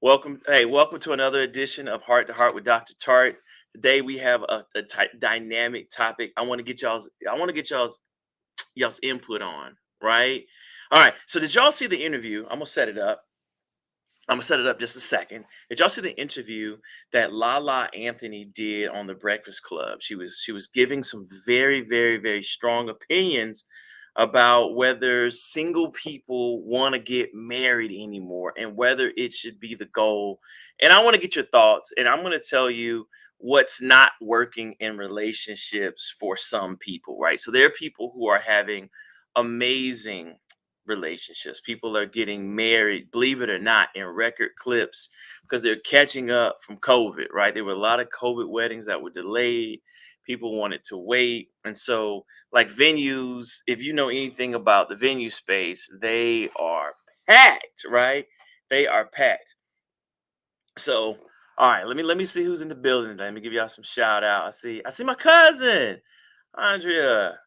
Welcome to another edition of Heart to Heart with Dr. Tartt. Today we have a dynamic topic. I want to get y'all's input on, right? All right. So did y'all see the interview? I'm gonna set it up just a second. Did y'all see the interview that Lala Anthony did on the Breakfast Club? She was giving some very, very, very strong opinions about whether single people want to get married anymore and whether it should be the goal. And I want to get your thoughts, and I'm going to tell you what's not working in relationships for some people, right? So there are people who are having amazing relationships. People are getting married, believe it or not, in record clips because they're catching up from COVID, right? There were a lot of COVID weddings that were delayed. People wanted to wait. And so, like venues, if you know anything about the venue space, they are packed, right? They are packed. So, all right, let me see who's in the building today. Let me give y'all some shout out. I see my cousin, Andrea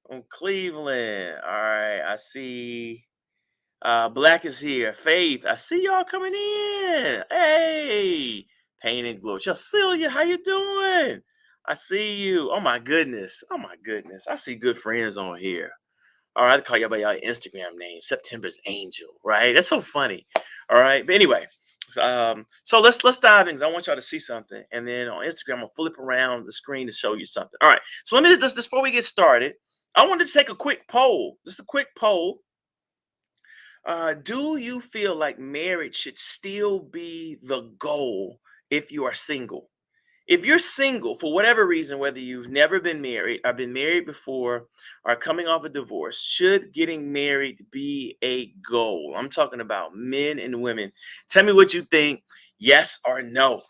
from Cleveland. All right, I see Black is here. Faith, I see y'all coming in. Hey, Pain and Glory. Cecilia, how you doing? I see you. Oh my goodness. Oh my goodness. I see good friends on here. All right, I call y'all by y'all Instagram name. September's Angel, right? That's so funny. All right. But anyway, so let's dive in 'cause I want y'all to see something. And then on Instagram, I'm gonna flip around the screen to show you something. All right. So let's before we get started, I wanted to take a quick poll. Just a quick poll. Do you feel like marriage should still be the goal if you are single? If you're single for whatever reason, whether you've never been married or been married before or coming off a divorce, should getting married be a goal? I'm talking about men and women. Tell me what you think. Yes or no?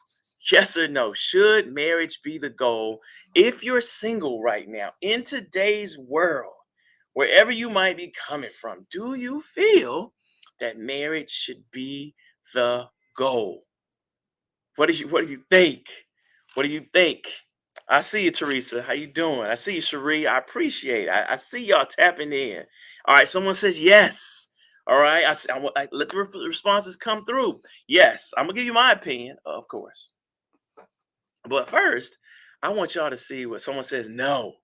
Yes or no? Should marriage be the goal if you're single right now in today's world? Wherever you might be coming from, do you feel that marriage should be the goal? What do you think? What do you think? I see you, Teresa. How you doing? I see you, Cherie. I appreciate it. I see y'all tapping in. All right, someone says yes. All right, let the responses come through. Yes, I'm gonna give you my opinion, of course. But first, I want y'all to see what someone says no.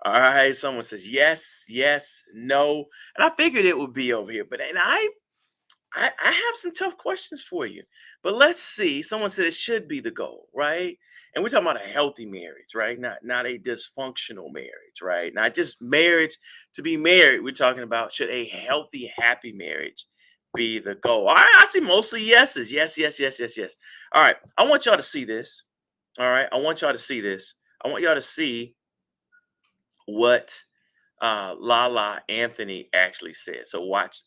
All right, someone says yes, yes, no, and I figured it would be over here. But and I have some tough questions for you. But let's see. Someone said it should be the goal, right? And we're talking about a healthy marriage, right? Not a dysfunctional marriage, right? Not just marriage to be married. We're talking about should a healthy, happy marriage be the goal? All right, I see mostly yeses. Yes, yes, yes, yes, yes. All right, I want y'all to see this. All right, I want y'all to see this. I want y'all to see what Lala Anthony actually said. So watch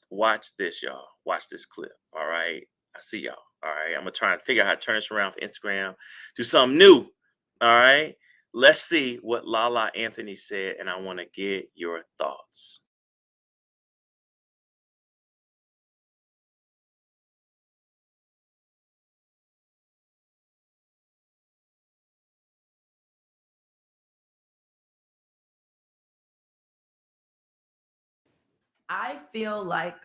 this, y'all. Watch this clip. All right. I see y'all. All right. I'm gonna try and figure out how to turn this around for Instagram. Do something new. All right. Let's see what Lala Anthony said, and I want to get your thoughts. I feel like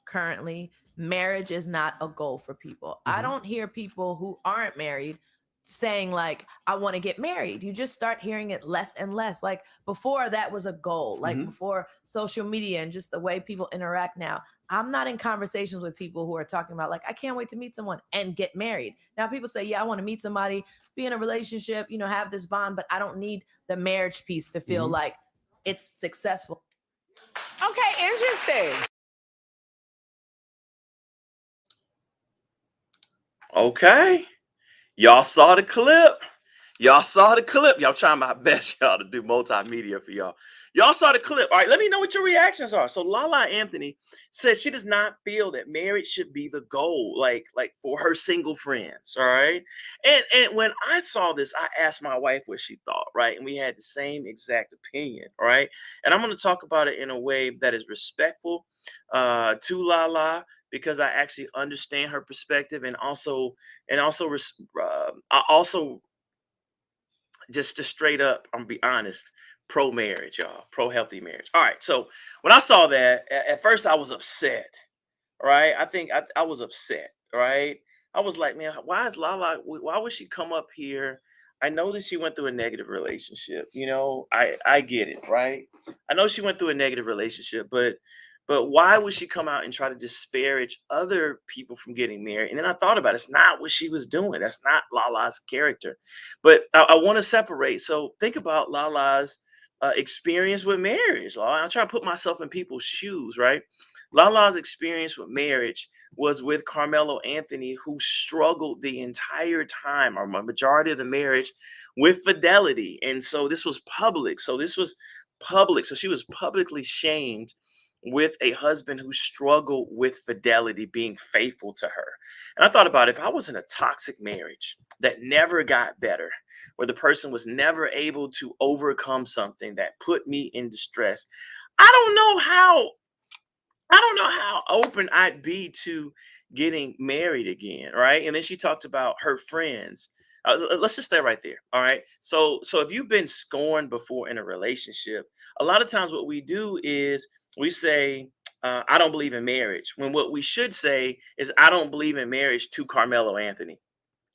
currently marriage is not a goal for people. I Hmm. don't hear people who aren't married saying like I want to get married. You just start hearing it less and less. Like before that was a goal. Like Hmm. before social media and just the way people interact now. I'm not in conversations with people who are talking about like I can't wait to meet someone and get married. Now people say, "Yeah, I want to meet somebody, be in a relationship, have this bond, but I don't need the marriage piece to feel Hmm. like it's successful." Okay, interesting. Okay. Y'all saw the clip. Y'all saw the clip. Y'all trying my best, y'all, to do multimedia for y'all. Y'all saw the clip. All right, let me know what your reactions are. So Lala Anthony says she does not feel that marriage should be the goal, like for her single friends. All right. And when I saw this, I asked my wife what she thought, right? And we had the same exact opinion, all right? And I'm going to talk about it in a way that is respectful to Lala because I actually understand her perspective I also just straight up, I'm gonna be honest, pro marriage, y'all, pro healthy marriage. All right, so when I saw that, at first I was upset, right? I think I was upset, right? I was like, man, why is Lala? Why would she come up here? I know that she went through a negative relationship. I get it, right? I know she went through a negative relationship, but why would she come out and try to disparage other people from getting married? And then I thought about it, it's not what she was doing. That's not Lala's character. But I want to separate. So think about Lala's experience with marriage. Lala. I'm trying to put myself in people's shoes, right? Lala's experience with marriage was with Carmelo Anthony, who struggled the entire time, or a majority of the marriage, with fidelity. And so this was public. So this was public. So she was publicly shamed with a husband who struggled with fidelity, being faithful to her. And I thought about if I was in a toxic marriage that never got better, where the person was never able to overcome something that put me in distress, I don't know how I don't know how open I'd be to getting married again, right? And then she talked about her friends. Let's just stay right there. All right. So if you've been scorned before in a relationship, a lot of times what we do is we say, "I don't believe in marriage." When what we should say is, "I don't believe in marriage to Carmelo Anthony."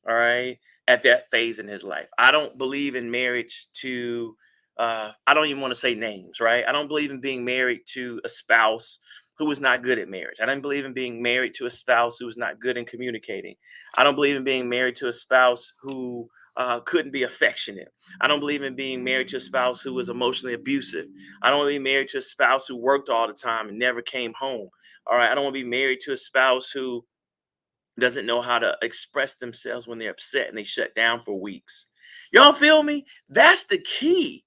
All right, at that phase in his life. I don't believe in marriage to I don't even want to say names, right? I don't believe in being married to a spouse who was not good at marriage. I don't believe in being married to a spouse who was not good in communicating. I don't believe in being married to a spouse who couldn't be affectionate. I don't believe in being married to a spouse who was emotionally abusive. I don't want to be married to a spouse who worked all the time and never came home. All right. I don't want to be married to a spouse who doesn't know how to express themselves when they're upset and they shut down for weeks. Y'all feel me? That's the key.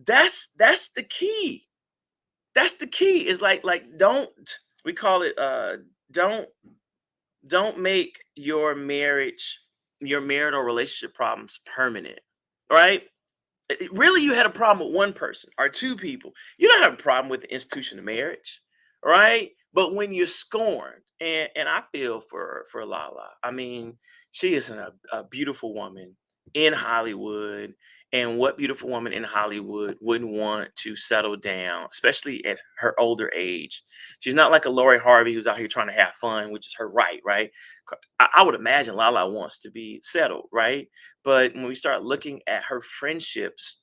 That's the key. That's the key. Is like don't we call it don't don't make your marital relationship problems permanent. Right? Really, you had a problem with one person or two people. You don't have a problem with the institution of marriage, right? But when you're scorned, and I feel for Lala. I mean, she is a beautiful woman in Hollywood, and what beautiful woman in Hollywood wouldn't want to settle down, especially at her older age? She's not like a Lori Harvey who's out here trying to have fun, which is her right, right? I would imagine Lala wants to be settled, right? But when we start looking at her friendships,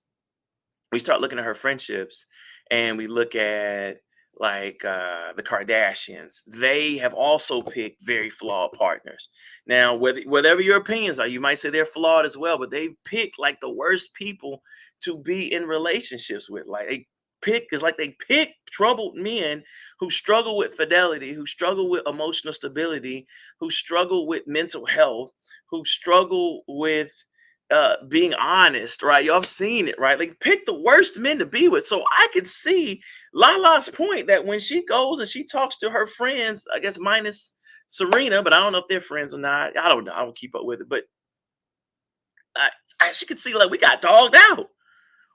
and we look at like the Kardashians, they have also picked very flawed partners. Now, whatever your opinions are, you might say they're flawed as well, but they've picked like the worst people to be in relationships with. Like they pick troubled men who struggle with fidelity, who struggle with emotional stability, who struggle with mental health, who struggle with being honest, right? Y'all have seen it, right? Like pick the worst men to be with. So I could see Lala's point that when she goes and she talks to her friends, I guess minus Serena, but I don't know if they're friends or not. I don't know. I don't keep up with it, but she could see like we got dogged out.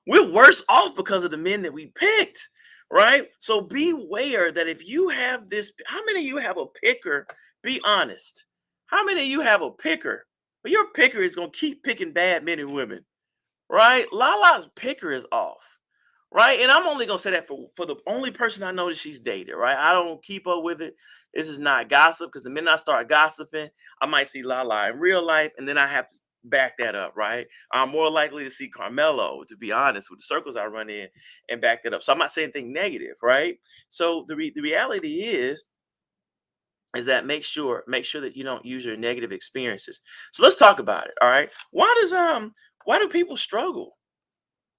We're worse off because of the men that we picked, right? So beware that if you have this, how many of you have a picker? Be honest. How many of you have a picker? Well, your picker is gonna keep picking bad men and women, right? Lala's picker is off, right? And I'm only gonna say that for the only person I know that she's dated, right? I don't keep up with it. This is not gossip because the minute I start gossiping, I might see Lala in real life, and then I have to back that up, right? I'm more likely to see Carmelo, to be honest, with the circles I run in, and back that up. So I'm not saying anything negative, right? So the reality is that make sure that you don't use your negative experiences. So let's talk about it. All right. Why do people struggle?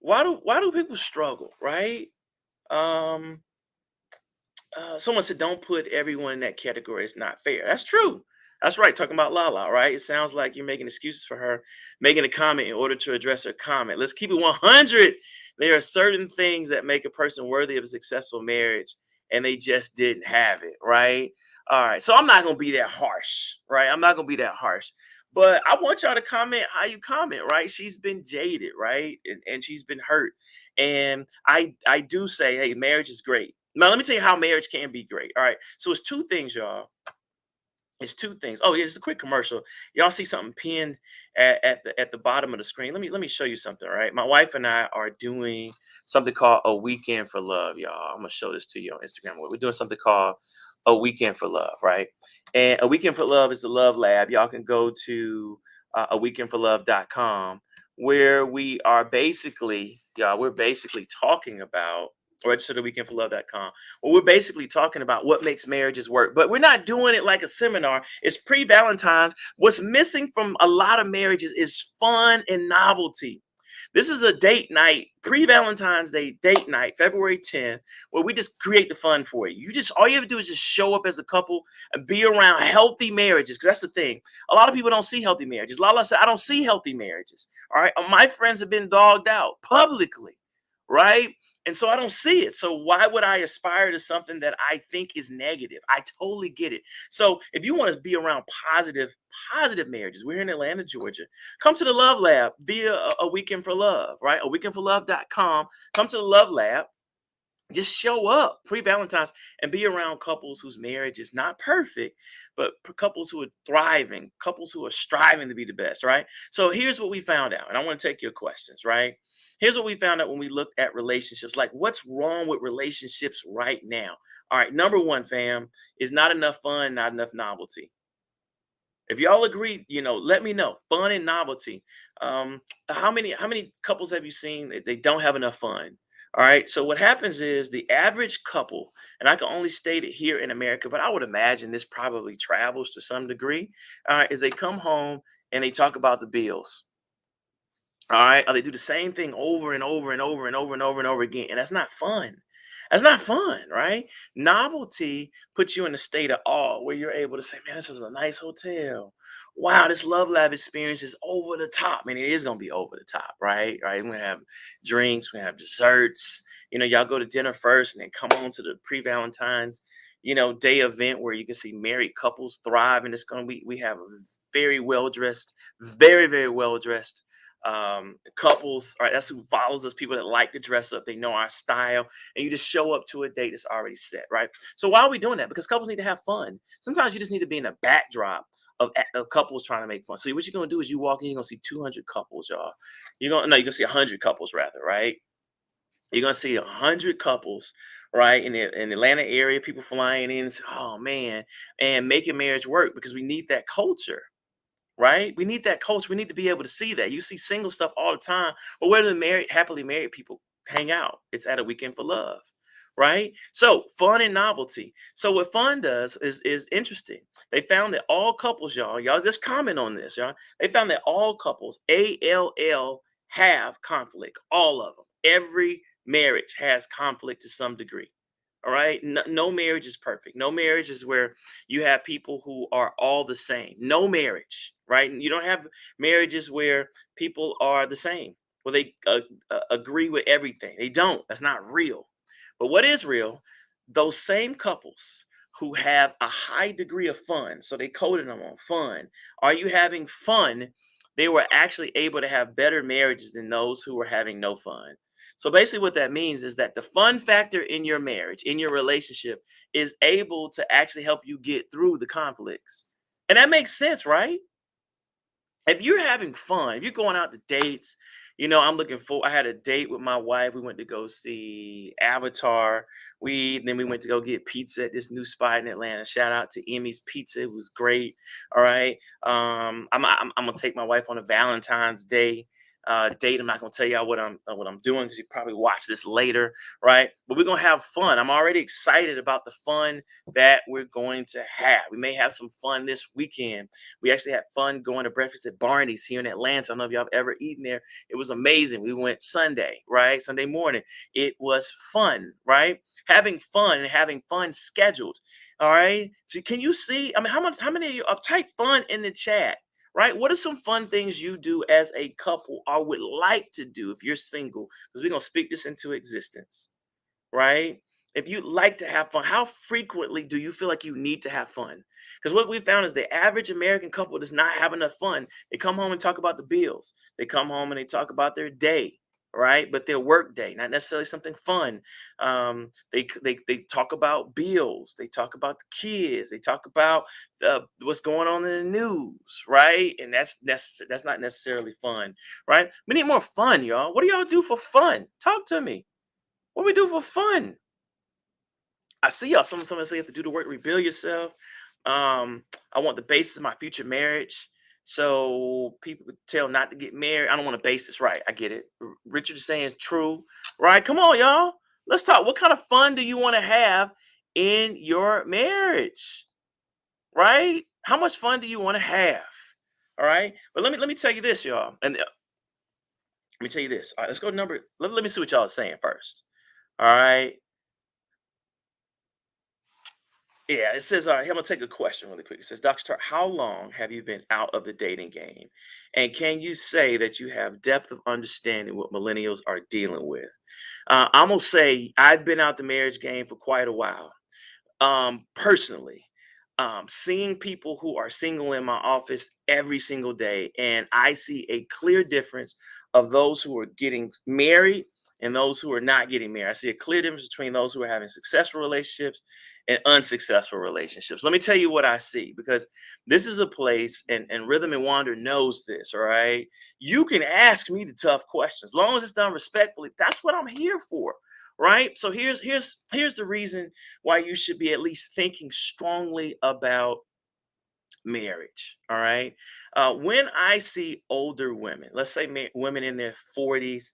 Why do people struggle? Right. Um. Someone said, "Don't put everyone in that category. It's not fair." That's true. That's right. Talking about Lala, right? It sounds like you're making excuses for her, making a comment in order to address her comment. Let's keep it 100. There are certain things that make a person worthy of a successful marriage, and they just didn't have it, right? All right. So I'm not gonna be that harsh, right? I'm not gonna be that harsh. But I want y'all to comment how you comment, right? She's been jaded, right? And she's been hurt. And I do say, hey, marriage is great. Now let me tell you how marriage can be great. All right. So it's two things, y'all. It's two things. Oh, yeah, it's a quick commercial. Y'all see something pinned at the bottom of the screen. Let me show you something. All right. My wife and I are doing something called a weekend for love, y'all. I'm gonna show this to you on Instagram. We're doing something called A Weekend for Love, right? And A Weekend for Love is the love lab. Y'all can go to aweekendforlove.com, where we are basically, y'all, we're basically talking about, or register to weekendforlove.com. Well, we're basically talking about what makes marriages work, but we're not doing it like a seminar. It's pre-Valentine's. What's missing from a lot of marriages is fun and novelty. This is a date night, pre-Valentine's Day date night, February 10th, where we just create the fun for you. You just, all you have to do is just show up as a couple and be around healthy marriages. Because that's the thing. A lot of people don't see healthy marriages. Lala said, I don't see healthy marriages. All right. My friends have been dogged out publicly. Right. And so I don't see it. So why would I aspire to something that I think is negative? I totally get it. So if you want to be around positive marriages, we're in Atlanta, Georgia. Come to the Love Lab via a Weekend for Love, right? aweekendforlove.com. Come to the Love Lab. Just show up pre-Valentine's and be around couples whose marriage is not perfect, but couples who are thriving, couples who are striving to be the best, right? So here's what we found out, and I want to take your questions, right? Here's what we found out when we looked at relationships, like what's wrong with relationships right now. All right, number one, fam, is not enough fun, not enough novelty. If y'all agree, let me know. Fun and novelty. How many couples have you seen that they don't have enough fun? All right. So what happens is the average couple, and I can only state it here in America, but I would imagine this probably travels to some degree. Is they come home and they talk about the bills. All right. Or they do the same thing over and over and over and over and over and over again. And that's not fun. That's not fun, right? Novelty puts you in a state of awe where you're able to say, man, this is a nice hotel. Wow, this Love Lab experience is over the top. I mean, it is going to be over the top, right? Right. We're going to have drinks, we have desserts. Y'all go to dinner first and then come on to the pre-Valentine's, day event where you can see married couples thrive. And it's going to be, we have a very well dressed, very, very well dressed couples. All right, that's who follows us, people that like to dress up, they know our style, and you just show up to a date that's already set, right? So why are we doing that? Because couples need to have fun. Sometimes you just need to be in a backdrop of couples trying to make fun. So what you're gonna do is you walk in, you're gonna see 200 couples, y'all. You're gonna see 100 couples rather, right? You're gonna see 100 couples, right, in the Atlanta area, people flying in and say, oh man, and making marriage work, because we need that culture. Right? We need that culture. We need to be able to see that. You see single stuff all the time, but where do the happily married people hang out? It's at A Weekend for Love, right? So fun and novelty. So what fun does is interesting. They found that all couples, y'all just comment on this, y'all. They found that all couples, ALL, have conflict. All of them. Every marriage has conflict to some degree. All right. No marriage is perfect. No marriage is where you have people who are all the same. No marriage, right? And you don't have marriages where people are the same, where they agree with everything. They don't. That's not real. But what is real, those same couples who have a high degree of fun, so they coded them on fun. Are you having fun? They were actually able to have better marriages than those who were having no fun. So basically what that means is that the fun factor in your marriage, in your relationship, is able to actually help you get through the conflicts. And that makes sense, right? If you're having fun, if you're going out to dates, I'm looking for, I had a date with my wife. We went to go see Avatar. Then we went to go get pizza at this new spot in Atlanta. Shout out to Emmy's Pizza. It was great. All right. I'm gonna take my wife on a Valentine's Day date. I'm not gonna tell y'all what I'm doing, because you probably watch this later, right? But we're gonna have fun. I'm already excited about the fun that we're going to have. We may have some fun this weekend. We actually had fun going to breakfast at Barney's here in Atlanta. I don't know if y'all have ever eaten there. It was amazing. We went Sunday, right? Sunday morning. It was fun, right? Having fun and having fun scheduled. All right. So can you see? I mean, how many of you have typed fun in the chat? Right? What are some fun things you do as a couple or would like to do if you're single? Because we're going to speak this into existence, right? If you like to have fun, how frequently do you feel like you need to have fun? Because what we found is the average American couple does not have enough fun. They come home and talk about the bills. They come home and they talk about their day, right? But their work day, not necessarily something fun. They talk about bills. They talk about the kids. They talk about what's going on in the news, right? And that's not necessarily fun, right? We need more fun, y'all. What do y'all do for fun? Talk to me. What do we do for fun? I see y'all. Someone say you have to do the work to rebuild yourself. I want the basis of my future marriage. So people could tell not to get married. I don't want to base this right. I get it. Richard is saying it's true. Right. Come on, y'all. Let's talk. What kind of fun do you want to have in your marriage? Right? How much fun do you want to have? All right. But let me tell you this, y'all. And let me tell you this. All right, let's go to number. Let me see what y'all are saying first. All right. Yeah, it says, all right, I'm gonna take a question really quick. It says, Dr. Tartt, how long have you been out of the dating game? And can you say that you have depth of understanding what millennials are dealing with? I'm gonna say I've been out the marriage game for quite a while. Personally, seeing people who are single in my office every single day, and I see a clear difference of those who are getting married and those who are not getting married. I see a clear difference between those who are having successful relationships and unsuccessful relationships. Let me tell you what I see, because this is a place, and Rhythm and Wander knows this, all right? You can ask me the tough questions. As long as it's done respectfully, that's what I'm here for. Right. So here's the reason why you should be at least thinking strongly about marriage. All right. When I see older women, let's say women in their 40s,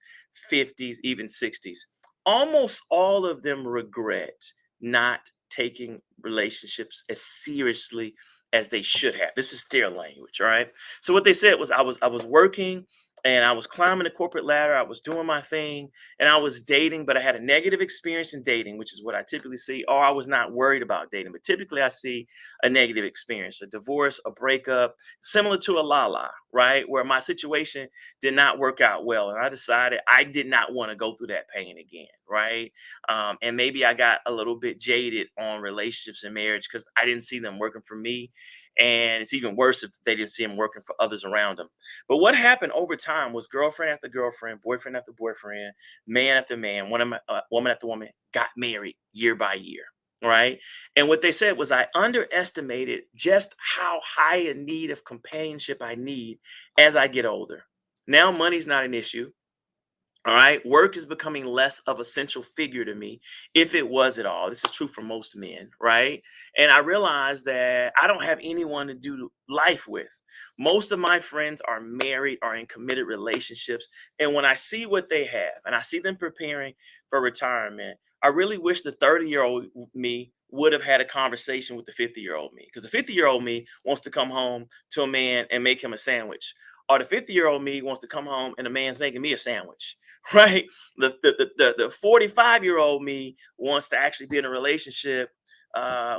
50s, even 60s, almost all of them regret not taking relationships as seriously as they should have. This is their language. All right. So what they said was I was working and I was climbing the corporate ladder. I was doing my thing and I was dating, but I had a negative experience in dating, which is what I typically see. Or I was not worried about dating, but typically I see a negative experience, a divorce, a breakup, similar to a Lala, right? Where my situation did not work out well. And I decided I did not want to go through that pain again, right? And maybe I got a little bit jaded on relationships and marriage because I didn't see them working for me. And it's even worse if they didn't see them working for others around them. But what happened over time was girlfriend after girlfriend, boyfriend after boyfriend, man after man, woman after woman got married year by year, right? And what they said was I underestimated just how high a need of companionship I need as I get older. Now money's not an issue. All right. Work is becoming less of a central figure to me, if it was at all. This is true for most men. Right. And I realized that I don't have anyone to do life with. Most of my friends are married or in committed relationships. And when I see what they have and I see them preparing for retirement, I really wish the 30-year-old me would have had a conversation with the 50-year-old me, because the 50-year-old me wants to come home to a man and make him a sandwich. Or the 50-year-old me wants to come home and a man's making me a sandwich. Right? The 45-year-old me wants to actually be in a relationship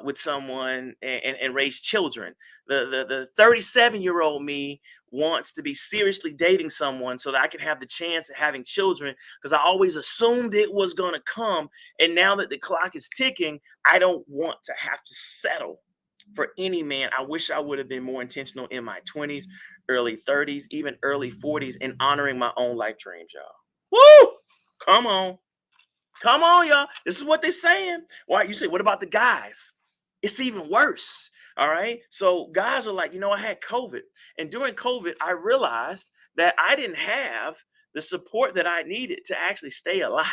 with someone and raise children. The 37-year-old me wants to be seriously dating someone so that I can have the chance of having children, because I always assumed it was going to come. And now that the clock is ticking, I don't want to have to settle for any man. I wish I would have been more intentional in my 20s, early 30s, even early 40s in honoring my own life dreams, y'all. Woo! Come on. Come on, y'all. This is what they're saying. Why? You say, what about the guys? It's even worse. All right. So guys are like, I had COVID. And during COVID, I realized that I didn't have the support that I needed to actually stay alive.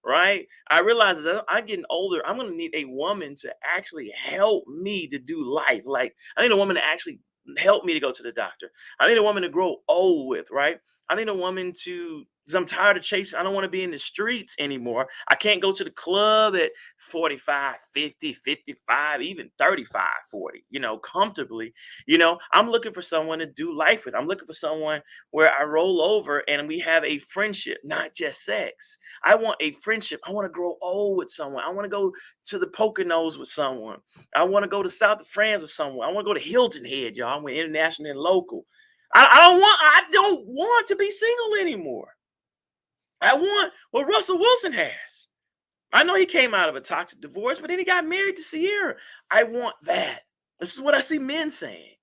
Right. I realized that I'm getting older. I'm going to need a woman to actually help me to do life. Like, I need a woman to actually help me to go to the doctor. I need a woman to grow old with. Right. I need a woman to, because I'm tired of chasing. I don't want to be in the streets anymore. I can't go to the club at 45, 50, 55, even 35, 40, comfortably. I'm looking for someone to do life with. I'm looking for someone where I roll over and we have a friendship, not just sex. I want a friendship. I want to grow old with someone. I want to go to the Poconos with someone. I want to go to South of France with someone. I want to go to Hilton Head, y'all. I went international and local. I don't want to be single anymore. I want what Russell Wilson has. I know he came out of a toxic divorce, but then he got married to Sierra. I want that. This is what I see men saying,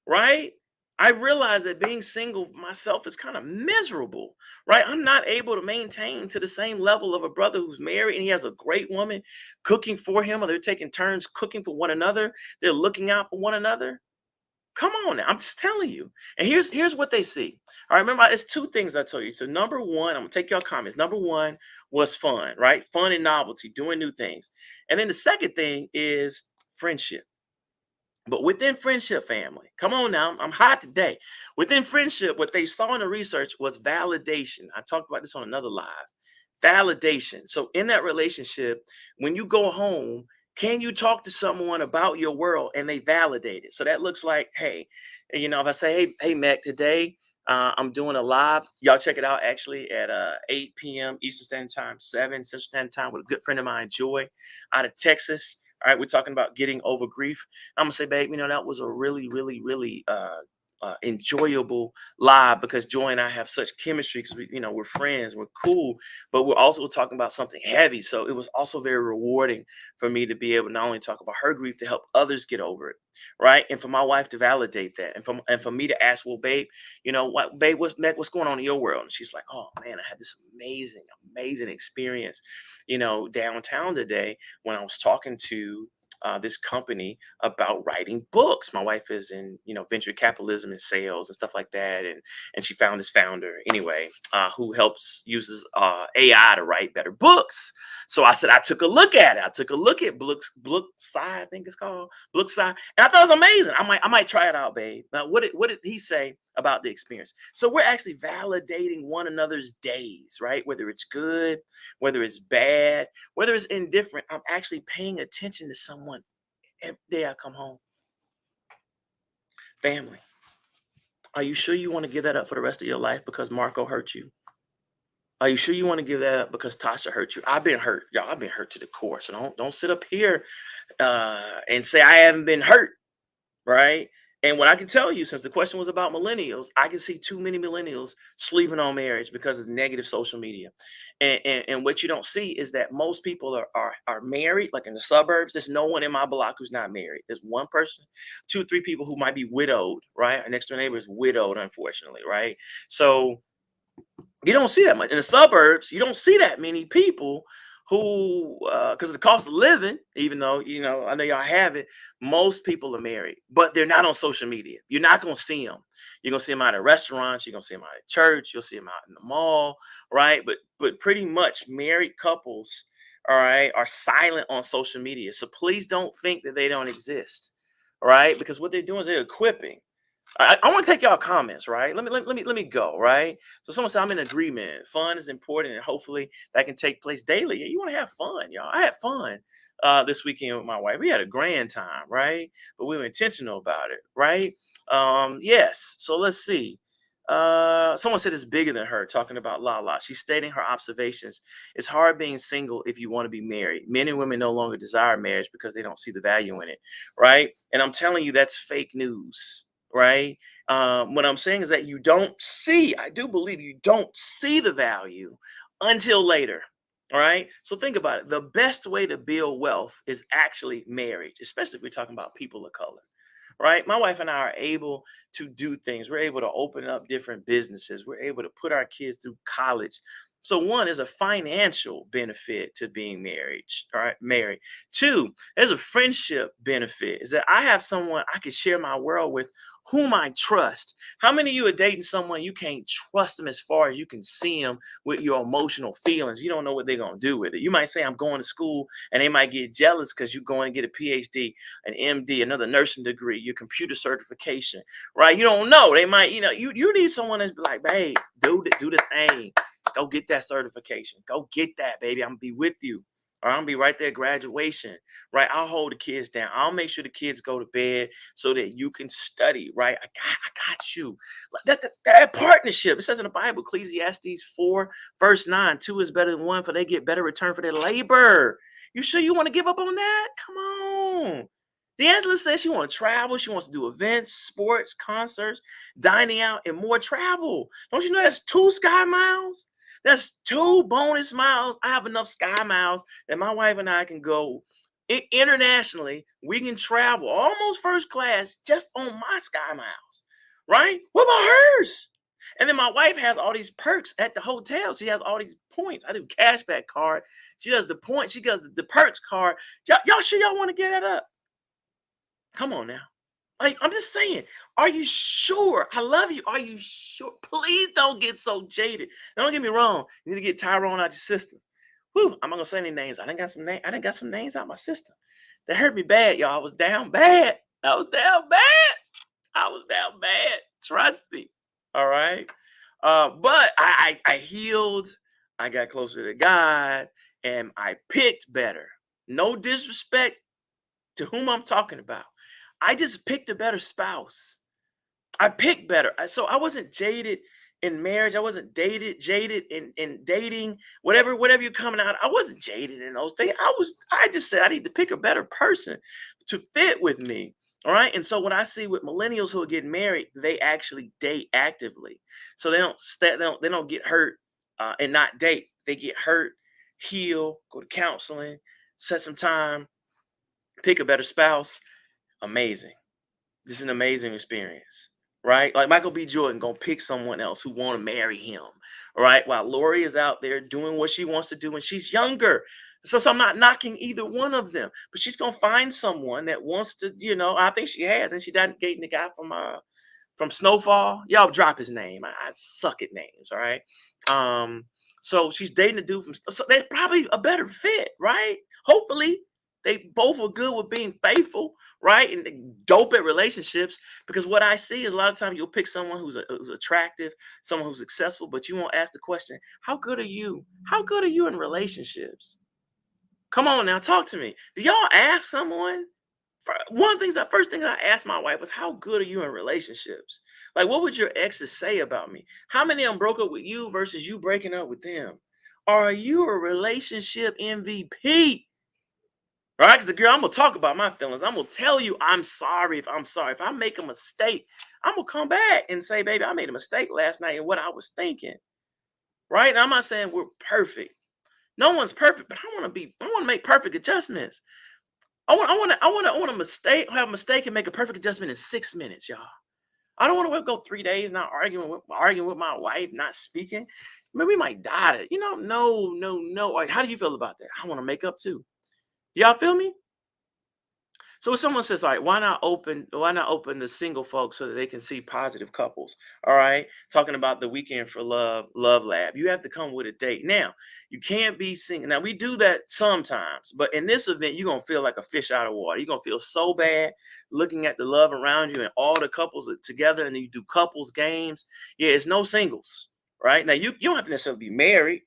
right? I realize that being single myself is kind of miserable, right? I'm not able to maintain to the same level of a brother who's married and he has a great woman cooking for him, or they're taking turns cooking for one another. They're looking out for one another. Come on now. I'm just telling you. And here's what they see. All right, remember, it's two things I told you. So number one, I'm gonna take your comments. Number one was fun, right? Fun and novelty, doing new things. And then the second thing is friendship. But within friendship, family, come on now, I'm hot today. Within friendship, what they saw in the research was validation. I talked about this on another live. Validation. So in that relationship, when you go home, can you talk to someone about your world and they validate it? So that looks like, hey, if I say, hey, Mac, today I'm doing a live. Y'all check it out actually at 8 p.m. Eastern Standard Time, 7 Central Standard Time with a good friend of mine, Joy, out of Texas. All right, we're talking about getting over grief. I'm gonna say, babe, that was a really, really, really enjoyable live because Joy and I have such chemistry because we're friends, we're cool, but we're also talking about something heavy. So it was also very rewarding for me to be able to not only talk about her grief to help others get over it, right? And for my wife to validate that, and for me to ask, well, babe, what, babe, what's going on in your world? And she's like, oh man, I had this amazing experience, downtown today when I was talking to this company about writing books. My wife is in, venture capitalism and sales and stuff like that, and she found this founder anyway, who uses AI to write better books. So I said I took a look at it. I took a look at Blookside, I think it's called Blookside, and I thought it was amazing. I might try it out, babe. Now, what did he say about the experience? So we're actually validating one another's days, right? Whether it's good, whether it's bad, whether it's indifferent, I'm actually paying attention to someone every day I come home. Family, are you sure you want to give that up for the rest of your life because Marco hurt you? Are you sure you want to give that up because Tasha hurt you? I've been hurt, y'all. I've been hurt to the core. So don't sit up here and say I haven't been hurt, right? And what I can tell you, since the question was about millennials, I can see too many millennials sleeping on marriage because of negative social media. And what you don't see is that most people are married, like in the suburbs. There's no one in my block who's not married. There's one person, 2-3 people who might be widowed, right? Our next door neighbor is widowed, unfortunately, right? So you don't see that much in the suburbs. You don't see that many people who, because of the cost of living, even though I know y'all have it, most people are married, but they're not on social media. You're not gonna see them. You're gonna see them out at restaurants. You're gonna see them out at church. You'll see them out in the mall, right? But pretty much married couples, all right, are silent on social media. So please don't think that they don't exist, all right? Because what they're doing is they're equipping. I want to take y'all comments, right? Let me go, right? So someone said I'm in agreement. Fun is important, and hopefully that can take place daily. You want to have fun, y'all. I had fun this weekend with my wife. We had a grand time, right? But we were intentional about it, right? Yes. So let's see. Someone said it's bigger than her, talking about Lala. She's stating her observations. It's hard being single if you want to be married. Men and women no longer desire marriage because they don't see the value in it, right? And I'm telling you, that's fake news, right? What I'm saying is that I do believe you don't see the value until later. All right. So think about it. The best way to build wealth is actually marriage, especially if we're talking about people of color. Right. My wife and I are able to do things. We're able to open up different businesses. We're able to put our kids through college. So one is a financial benefit to being married. All right, married. Two, there's a friendship benefit. Is that I have someone I can share my world with whom I trust. How many of you are dating someone you can't trust them as far as you can see them with your emotional feelings? You don't know what they're going to do with it. You might say, I'm going to school, and they might get jealous because you're going to get a PhD, an MD, another nursing degree, your computer certification, right? You don't know. They might, you need someone that's like, babe, do the thing. Go get that certification. Go get that, baby. I'm going to be with you. Or I'm going to be right there at graduation, right? I'll hold the kids down. I'll make sure the kids go to bed so that you can study, right? I got you. That partnership, it says in the Bible, Ecclesiastes 4, verse 9, 2 is better than 1, for they get better return for their labor. You sure you want to give up on that? Come on. D'Angela says she wants to travel. She wants to do events, sports, concerts, dining out, and more travel. Don't you know that's 2 sky miles? That's 2 bonus miles. I have enough sky miles that my wife and I can go internationally. We can travel almost first class just on my sky miles, right? What about hers? And then my wife has all these perks at the hotel. She has all these points. I do cashback card. She does the points. She does the perks card. Y'all sure y'all want to get that up? Come on now. Like, I'm just saying, are you sure? I love you. Are you sure? Please don't get so jaded. Now, don't get me wrong. You need to get Tyrone out your system. Whew, I'm not gonna say any names. I done got some names out my system. That hurt me bad, y'all. I was down bad. I was down bad. I was down bad. Trust me. All right. But I healed. I got closer to God, and I picked better. No disrespect to whom I'm talking about. I just picked a better spouse. I picked better. So I wasn't jaded in marriage. I wasn't jaded in dating, whatever you're coming out. I wasn't jaded in those things. I just said I need to pick a better person to fit with me. All right. And so when I see with millennials who are getting married, they actually date actively. So they don't get hurt and not date. They get hurt, heal, go to counseling, set some time, pick a better spouse. Amazing. This is an amazing experience, right? Like Michael B. Jordan gonna pick someone else who want to marry him, all right? While Lori is out there doing what she wants to do, and she's younger. So I'm not knocking either one of them, but she's gonna find someone that wants to, I think she has, and she done dating the guy from Snowfall. Y'all drop his name. I suck at names, all right? So she's dating a dude from, so they're probably a better fit, right? Hopefully. They both are good with being faithful, right? And they dope at relationships. Because what I see is a lot of times you'll pick someone who's attractive, someone who's successful, but you won't ask the question, how good are you? How good are you in relationships? Come on now, talk to me. Do y'all ask someone? First thing I asked my wife was, how good are you in relationships? Like, what would your exes say about me? How many of them broke up with you versus you breaking up with them? Are you a relationship MVP? Right? Because girl, I'm gonna talk about my feelings. I'm gonna tell you I'm sorry if I'm sorry. If I make a mistake, I'm gonna come back and say, baby, I made a mistake last night in what I was thinking. Right? And I'm not saying we're perfect. No one's perfect, but I want to make perfect adjustments. I want to have a mistake and make a perfect adjustment in 6 minutes, y'all. I don't want to go 3 days not arguing with my wife, not speaking. Maybe we might die. No. Like, how do you feel about that? I want to make up too. Y'all feel me? So if someone says, all right, why not open the single folks so that they can see positive couples? All right. Talking about the Weekend for Love Lab. You have to come with a date. Now, you can't be single. Now, we do that sometimes, but in this event, you're gonna feel like a fish out of water. You're gonna feel so bad looking at the love around you and all the couples are together, and then you do couples games. Yeah, it's no singles. Right. Now you don't have to necessarily be married.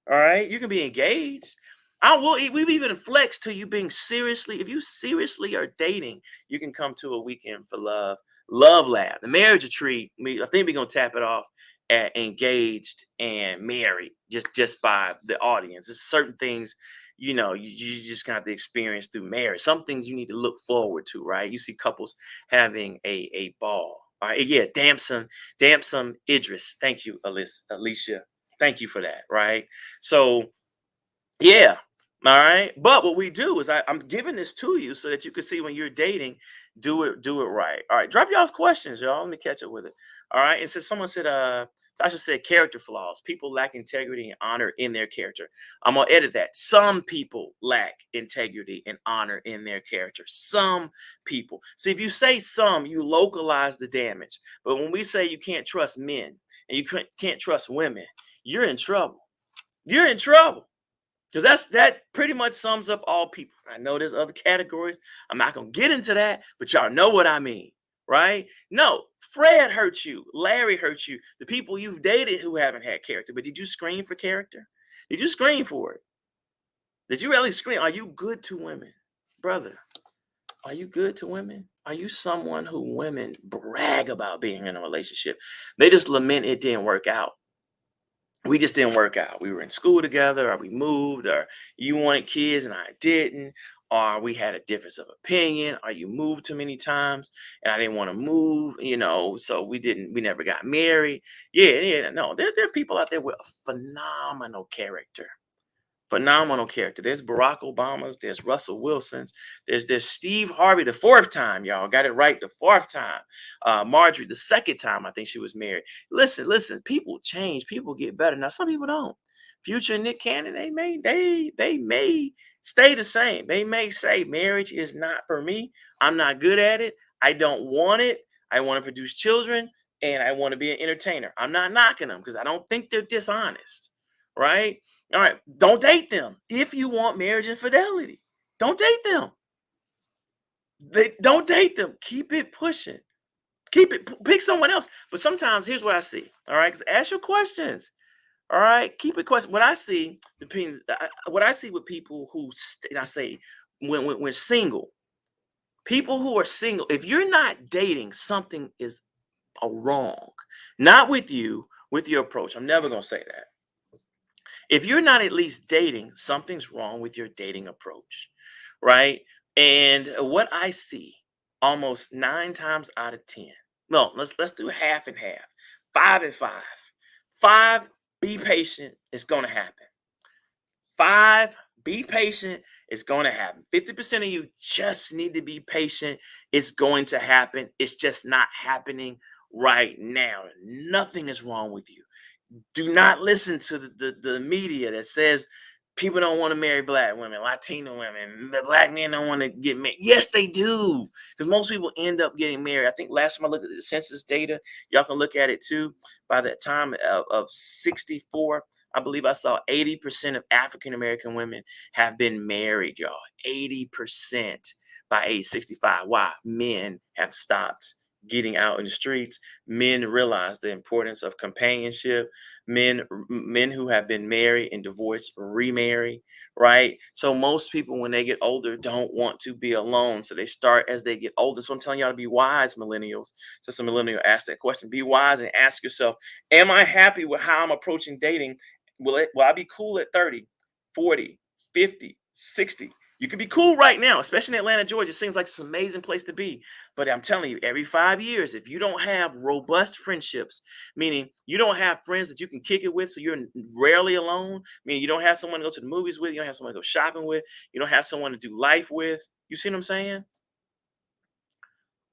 All right. You can be engaged. We've even flexed to you being seriously. If you seriously are dating, you can come to a Weekend for Love Lab, the marriage retreat. I think we're gonna tap it off at engaged and married, just by the audience. There's certain things, you just got to experience through marriage. Some things you need to look forward to, right? You see couples having a ball. All right, yeah, Damson Idris. Thank you, Alicia. Thank you for that, right? So yeah. All right. But what we do is I'm giving this to you so that you can see when you're dating, do it right. All right. Drop y'all's questions, y'all. Let me catch up with it. All right. It says someone said, Tasha said character flaws. People lack integrity and honor in their character. I'm gonna edit that. Some people lack integrity and honor in their character. Some people. See, if you say some, you localize the damage. But when we say you can't trust men and you can't trust women, you're in trouble. You're in trouble. Because that pretty much sums up all people. I know there's other categories. I'm not gonna get into that, but y'all know what I mean, right? No, Fred hurt you, Larry hurt you, the people you've dated who haven't had character. But did you screen for character? Did you screen for it? Did you really screen? Are you good to women, brother? Are you good to women? Are you someone who women brag about being in a relationship? They just lament it didn't work out. We just didn't work out. We were in school together, or we moved, or you wanted kids and I didn't, or we had a difference of opinion, or you moved too many times and I didn't want to move, so we never got married. Yeah, no, there are people out there with a phenomenal character. Phenomenal character. There's Barack Obama's, there's Russell Wilson's, there's Steve Harvey the fourth time, y'all got it right, the fourth time. Marjorie the second time I think she was married. Listen, people change, people get better. Now some people don't. Future and Nick Cannon, they may stay the same. They may say marriage is not for me. I'm not good at it. I don't want it. I want to produce children and I want to be an entertainer. I'm not knocking them because I don't think they're dishonest. Right? All right. Don't date them. If you want marriage infidelity, don't date them. Don't date them. Keep it pushing. Pick someone else. But sometimes here's what I see. All right. Because ask your questions. All right. Keep it question. What I see, what I see with people who, I say, when single, people who are single, if you're not dating, something is wrong. Not with you, with your approach. I'm never going to say that. If you're not at least dating, something's wrong with your dating approach, right? And what I see almost 9 times out of 10. No, let's do half and half. 5 and 5. 5, be patient, it's going to happen. 5, be patient, it's going to happen. 50% of you just need to be patient. It's going to happen. It's just not happening right now. Nothing is wrong with you. Do not listen to the media that says people don't want to marry black women, Latino women, the black men don't want to get married. Yes, they do. Because most people end up getting married. I think last time I looked at the census data, y'all can look at it too. By the time of 64, I believe I saw 80% of African American women have been married, y'all. 80% by age 65. Why? Men have stopped getting out in the streets. Men realize the importance of companionship. Men who have been married and divorced remarry, right? So most people, when they get older, don't want to be alone. So they start as they get older. So I'm telling y'all to be wise, millennials. So some millennial asked that question. Be wise and ask yourself, am I happy with how I'm approaching dating? Will I be cool at 30, 40, 50, 60? You can be cool right now, especially in Atlanta, Georgia. It seems like it's an amazing place to be. But I'm telling you, every 5 years, if you don't have robust friendships, meaning you don't have friends that you can kick it with, so you're rarely alone, meaning you don't have someone to go to the movies with, you don't have someone to go shopping with, you don't have someone to do life with. You see what I'm saying?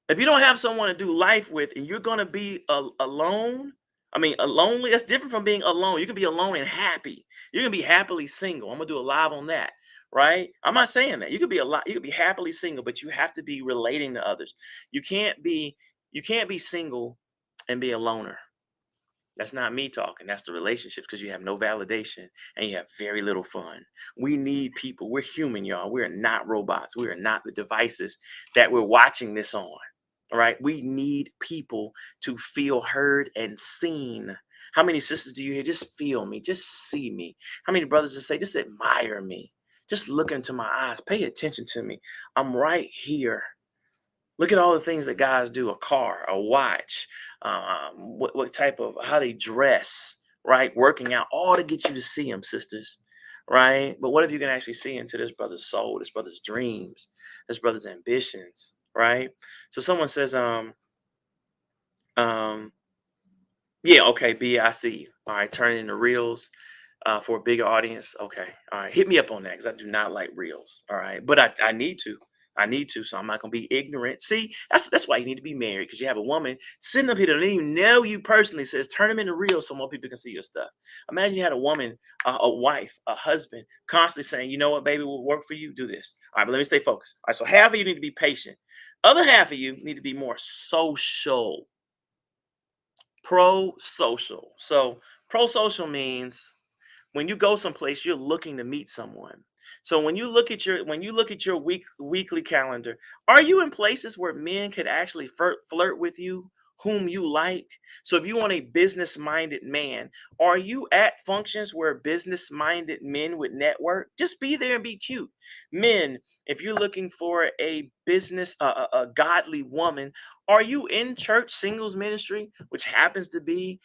If you don't have someone to do life with and you're going to be alone, lonely, that's different from being alone. You can be alone and happy. You can be happily single. I'm going to do a live on that, right? I'm not saying that. You could be happily single, but you have to be relating to others. You can't be single and be a loner. That's not me talking. That's the relationships, because you have no validation and you have very little fun. We need people. We're human, y'all. We are not robots. We are not the devices that we're watching this on. All right. We need people to feel heard and seen. How many sisters do you hear? Just feel me. Just see me. How many brothers just say, just admire me. Just look into my eyes. Pay attention to me. I'm right here. Look at all the things that guys do, a car, a watch, what type of, how they dress, right? Working out, all to get you to see them, sisters, right? But what if you can actually see into this brother's soul, this brother's dreams, this brother's ambitions, right? So someone says, yeah, okay, B, I see you. All right, turn into reels for a bigger audience. Okay, all right, hit me up on that because I do not like reels. All right, but I need to. So I'm not gonna be ignorant. See, that's why you need to be married, because you have a woman sitting up here that don't even know you personally, says turn them into reels so more people can see your stuff. Imagine you had a woman, a wife, a husband, constantly saying, you know what, baby, will work for you. Do this. All right, but let me stay focused. All right, so half of you need to be patient. Other half of you need to be more social. Pro-social. So pro-social means when you go someplace, you're looking to meet someone. So when you look at your weekly calendar, are you in places where men could actually flirt with you, whom you like? So if you want a business-minded man, are you at functions where business-minded men would network? Just be there and be cute. Men, if you're looking for a a godly woman, are you in church singles ministry, which happens to be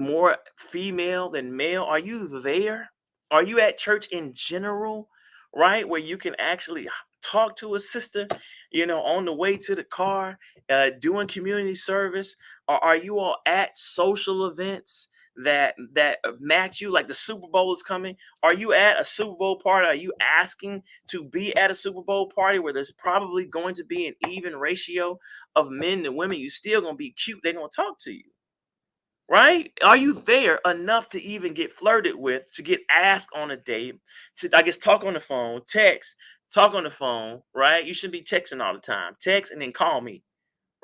more female than male? Are you there? Are you at church in general, right? Where you can actually talk to a sister, on the way to the car, doing community service? Or are you all at social events that match you? Like the Super Bowl is coming. Are you at a Super Bowl party? Are you asking to be at a Super Bowl party where there's probably going to be an even ratio of men to women? You still gonna be cute. They're gonna talk to you. Right? Are you there enough to even get flirted with, to get asked on a date, to, I guess, talk on the phone, text, talk on the phone, right? You shouldn't be texting all the time. Text and then call me.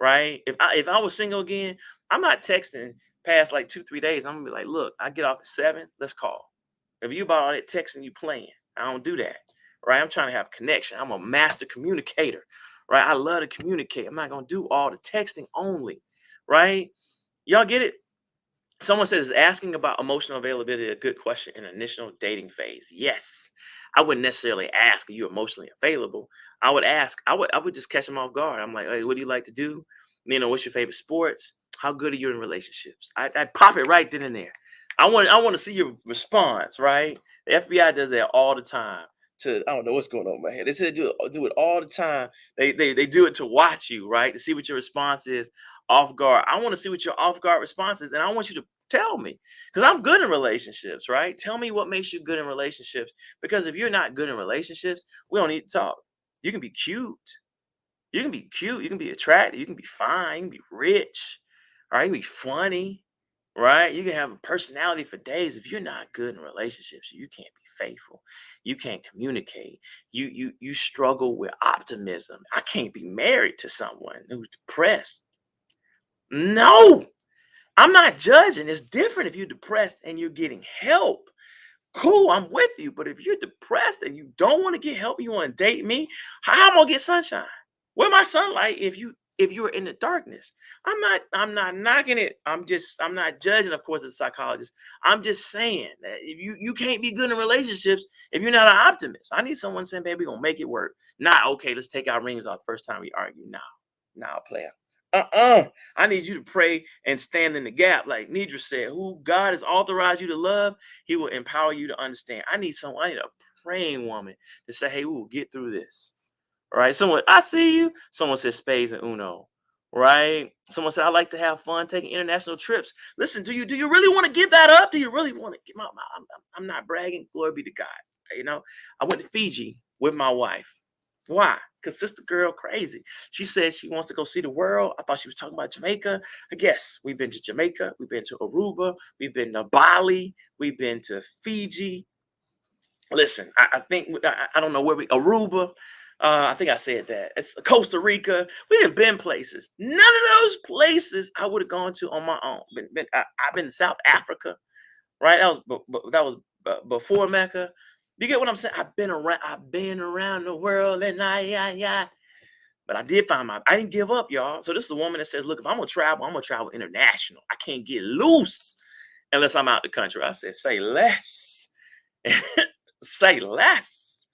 right? If I was single again, I'm not texting past like 2-3 days. I'm gonna be like, look, I get off at 7. Let's call. If you about all that texting, you playing. I don't do that, right? I'm trying to have connection. I'm a master communicator, right? I love to communicate. I'm not gonna do all the texting only, right? Y'all get it? Someone says, is asking about emotional availability a good question in initial dating phase? Yes. I wouldn't necessarily ask, are you emotionally available? I would ask, I would just catch them off guard. I'm like, hey, what do you like to do? What's your favorite sports? How good are you in relationships? I'd pop it right then and there. I want to see your response, right? The FBI does that all the time. I don't know what's going on in my head. They said do it all the time. They do it to watch you, right? To see what your response is off guard. I want to see what your off guard response is, and I want you to tell me, because I'm good in relationships, right? Tell me what makes you good in relationships, because if you're not good in relationships, we don't need to talk. You can be cute. You can be cute. You can be attractive. You can be fine. You can be rich. Right? You can be funny. Right? You can have a personality for days. If you're not good in relationships, you can't be faithful. You can't communicate. You struggle with optimism. I can't be married to someone who's depressed. No, I'm not judging. It's different if you're depressed and you're getting help. Cool, I'm with you. But if you're depressed and you don't want to get help, you want to date me, how am I gonna get sunshine? Where my sunlight if you're in the darkness? I'm not knocking it. I'm not judging, of course, as a psychologist. I'm just saying that if you can't be good in relationships if you're not an optimist. I need someone saying, baby, we're gonna make it work. Not okay, let's take our rings off first time we argue. Now, player. I need you to pray and stand in the gap. Like Nidra said, who God has authorized you to love, he will empower you to understand. I need a praying woman to say, hey, we will get through this. Right? Someone, I see you. Someone said spades and Uno. Right? Someone said, I like to have fun taking international trips. Listen, do you really want to give that up? Do you really want to give I'm not bragging. Glory be to God. I went to Fiji with my wife. Why? Because sister girl crazy. She said she wants to go see the world. I thought she was talking about Jamaica. I guess we've been to Jamaica. We've been to Aruba. We've been to Bali. We've been to Fiji. Listen, I think I don't know where Aruba. I think I said that. It's Costa Rica. We didn't been places. None of those places I would have gone to on my own. I've been to South Africa, right? That was before Mecca. You get what I'm saying? I've been around the world, and but I did I didn't give up, y'all. So this is a woman that says, look, if I'm gonna travel international. I can't get loose unless I'm out the country. I said, say less. Say less.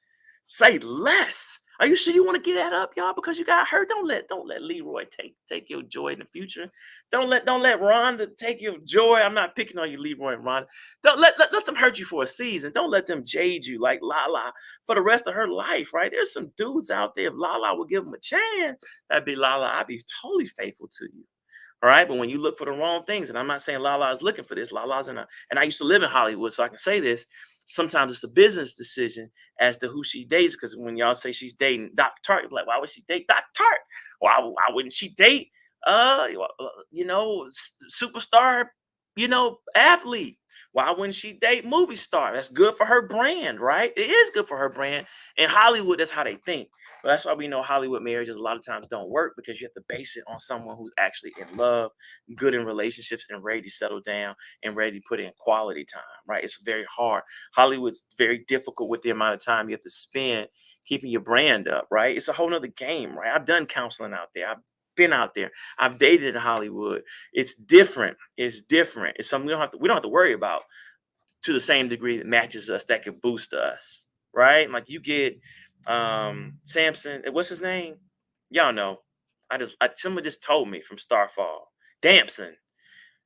Say less. Are you sure you want to get that up, y'all? Because you got hurt. Don't let Leroy take your joy in the future. Don't let Rhonda take your joy. I'm not picking on you, Leroy and Rhonda. Don't let them hurt you for a season. Don't let them jade you like Lala for the rest of her life, right? There's some dudes out there. If Lala would give them a chance, that'd be Lala. I'd be totally faithful to you. All right. But when you look for the wrong things, and I'm not saying Lala is looking for this, Lala's and I used to live in Hollywood, so I can say this. Sometimes it's a business decision as to who she dates. Because when y'all say she's dating Dr. Tartt, you're like, why would she date Dr. Tartt? Why wouldn't she date superstar, athlete? Why wouldn't she date movie star? That's good for her brand, right? It is good for her brand. In Hollywood, that's how they think. But that's why we know Hollywood marriages a lot of times don't work, because you have to base it on someone who's actually in love, good in relationships, and ready to settle down and ready to put in quality time, right? It's very hard. Hollywood's very difficult with the amount of time you have to spend keeping your brand up, right? It's a whole nother game, right? I've done counseling out there. I've been out there. I've dated in Hollywood. It's different. It's different. It's something we don't have to worry about to the same degree that matches us, that could boost us, right? Like you get Samson, what's his name? Y'all know. Someone just told me from Starfall. Damson.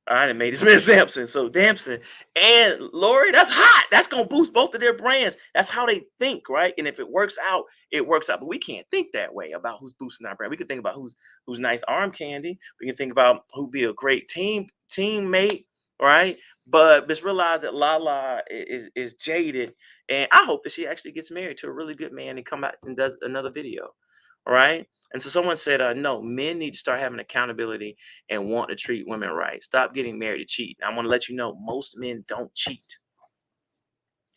I done made this man Samson. So Damson and Lori, that's hot. That's gonna boost both of their brands. That's how they think, right? And if it works out, it works out. But we can't think that way about who's boosting our brand. We can think about who's nice arm candy. We can think about who'd be a great teammate, right? But just realize that Lala is jaded, and I hope that she actually gets married to a really good man and come out and does another video, all right? And so someone said, no, men need to start having accountability and want to treat women right. Stop getting married to cheat. I want to let you know, most men don't cheat.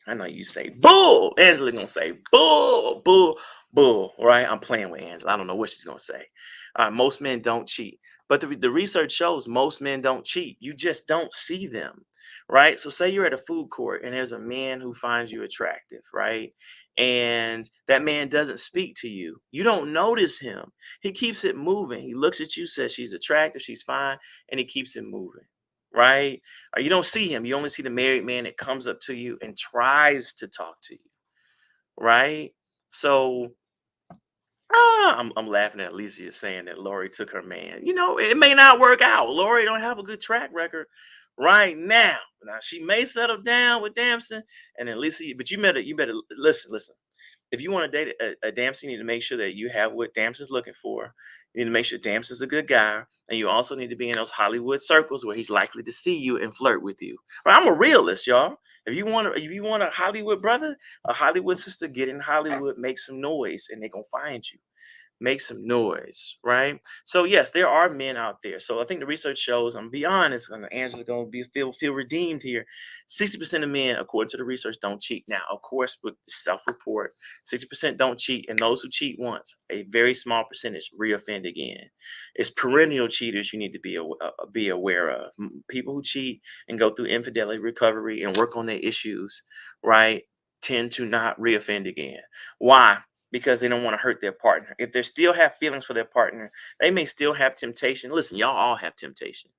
I know you say, bull. Angela gonna say, bull, bull, Bull, right? I'm playing with Angela. I don't know what she's gonna say. Most men don't cheat, but the research shows most men don't cheat. You just don't see them, right? So say you're at a food court and there's a man who finds you attractive, right? And that man doesn't speak to you. You don't notice him. He keeps it moving. He looks at you, says she's attractive, she's fine, and he keeps it moving, right? Or you don't see him. You only see the married man that comes up to you and tries to talk to you, right? So I'm laughing at Alicia saying that Lori took her man. You know, it may not work out. Lori don't have a good track record right now. Now she may settle down with Damson, and then Alicia, but you better listen. If you want to date a Damson, you need to make sure that you have what Damson's looking for. You need to make sure Damson's a good guy, and you also need to be in those Hollywood circles where he's likely to see you and flirt with you. Right? I'm a realist, y'all. If you want a Hollywood brother, a Hollywood sister, get in Hollywood, make some noise, and they're gonna find you. Make some noise, right? So yes, there are men out there. So I think the research shows, I'm gonna be honest, and Angela's gonna feel redeemed here. 60% of men, according to the research, don't cheat. Now, of course, with self-report, 60% don't cheat, and those who cheat once, a very small percentage reoffend again. It's perennial cheaters you need to be aware of. People who cheat and go through infidelity recovery and work on their issues, right, tend to not reoffend again. Why? Because they don't want to hurt their partner. If they still have feelings for their partner, they may still have temptation. Listen, y'all all have temptation,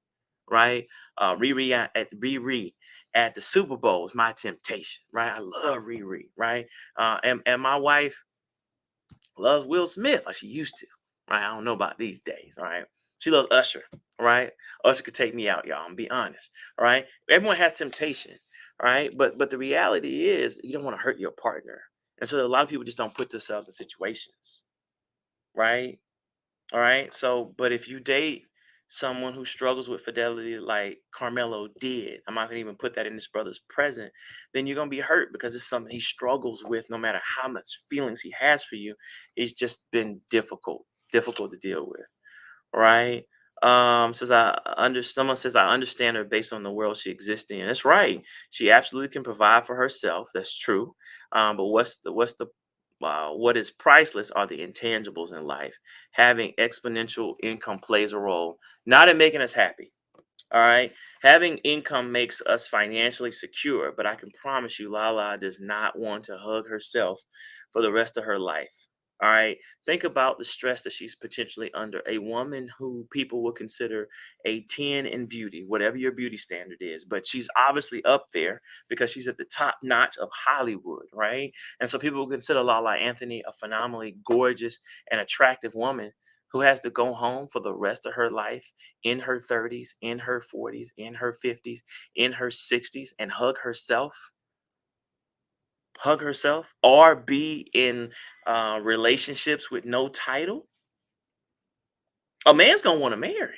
right? Riri at the Super Bowl is my temptation, right? I love Riri, right? And my wife loves Will Smith like she used to, right? I don't know about these days, all right? She loves Usher, right? Usher could take me out, y'all. I'm be honest, all right? Everyone has temptation, right? But the reality is you don't want to hurt your partner. And so a lot of people just don't put themselves in situations, right? All right. So, but if you date someone who struggles with fidelity like Carmelo did, I'm not gonna even put that in his brother's present, then you're gonna be hurt because it's something he struggles with no matter how much feelings he has for you. It's just been difficult to deal with, right? Says someone says I understand her based on the world she exists in. That's right. She absolutely can provide for herself. That's true. But what is priceless are the intangibles in life. Having exponential income plays a role, not in making us happy. All right. Having income makes us financially secure, but I can promise you, Lala does not want to hug herself for the rest of her life. All right. Think about the stress that she's potentially under. A woman who people will consider a 10 in beauty, whatever your beauty standard is, but she's obviously up there because she's at the top notch of Hollywood, right? And so people will consider Lala Anthony a phenomenally gorgeous and attractive woman who has to go home for the rest of her life in her 30s, in her 40s, in her 50s, in her 60s, and hug herself, or be in relationships with no title. A man's gonna want to marry.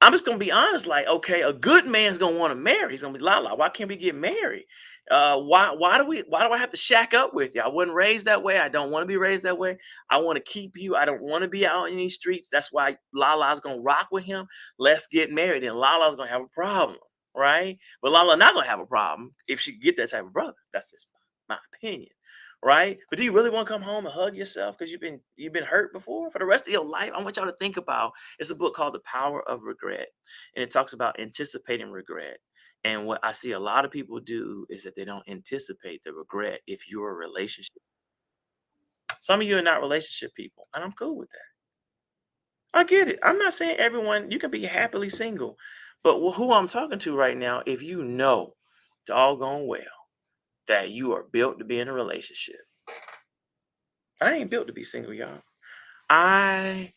I'm just gonna be honest, like, okay, a good man's gonna want to marry. He's gonna be Lala. Why can't we get married? Why do I have to shack up with you? I wasn't raised that way. I don't want to be raised that way. I want to keep you. I don't want to be out in these streets. That's why Lala's gonna rock with him. Let's get married. And Lala's gonna have a problem, right? But Lala not gonna have a problem if she get that type of brother. That's just my opinion. Right? But do you really want to come home and hug yourself because you've been hurt before for the rest of your life? I want y'all to think about, it's a book called The Power of Regret, and it talks about anticipating regret. And what I see a lot of people do is that they don't anticipate the regret if you're a relationship. Some of you are not relationship people, and I'm cool with that. I get it. I'm not saying everyone, you can be happily single, but who I'm talking to right now, if you know doggone well that you are built to be in a relationship. I ain't built to be single, y'all. I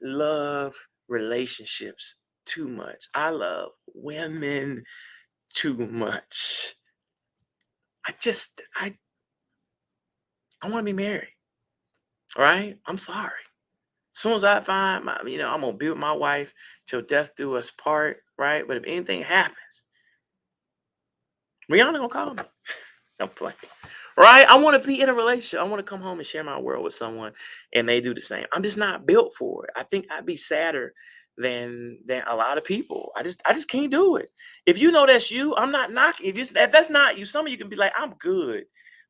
love relationships too much. I love women too much. I want to be married. Right? I'm sorry. As soon as I find I'm gonna be with my wife till death do us part, right? But if anything happens, Rihanna gonna call me. I'm playing. Right? I want to be in a relationship. I want to come home and share my world with someone and they do the same. I'm just not built for it. I think I'd be sadder than a lot of people. I just can't do it. If you know that's you, I'm not knocking. If that's not you, some of you can be like, I'm good.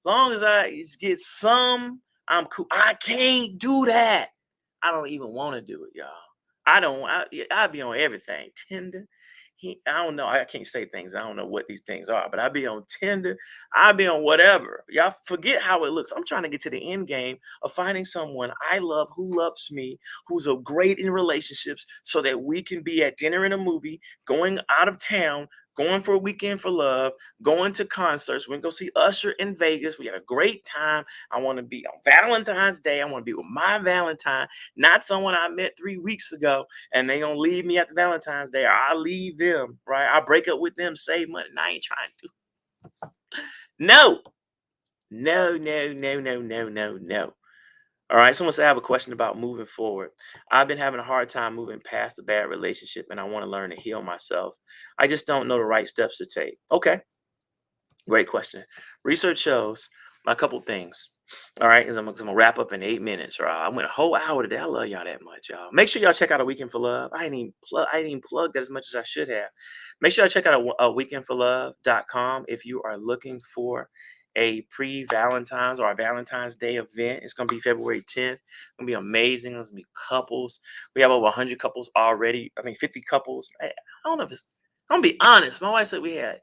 Long as I just get some I'm cool. I can't do that. I don't even want to do it, y'all. I don't. I be on everything. Tinder. I don't know. I can't say things. I don't know what these things are, but I be on Tinder. I be on whatever. Y'all forget how it looks. I'm trying to get to the end game of finding someone I love who loves me, who's a great in relationships, so that we can be at dinner and a movie, going out of town, going for a weekend for love, going to concerts. We can go see Usher in Vegas. We had a great time. I want to be on Valentine's Day. I want to be with my Valentine, not someone I met 3 weeks ago and they gonna leave me at the Valentine's Day, or I leave them, right? I break up with them, save money. And I ain't trying to. No, no, no, no, no, no, no, no. All right. Someone said I have a question about moving forward. I've been having a hard time moving past a bad relationship, and I want to learn to heal myself. I just don't know the right steps to take. Okay. Great question. Research shows a couple things. All right, because I'm gonna wrap up in 8 minutes. Right, I went a whole hour today. I love y'all that much, y'all. Make sure y'all check out A Weekend for Love. I ain't even plugged that as much as I should have. Make sure y'all check out a weekendforlove.com if you are looking for a pre-Valentine's or a Valentine's Day event. It's gonna be February 10th. It's gonna be amazing. There's gonna be couples. We have over 100 couples already. I mean, 50 couples. I don't know if it's. I'm gonna be honest. My wife said we had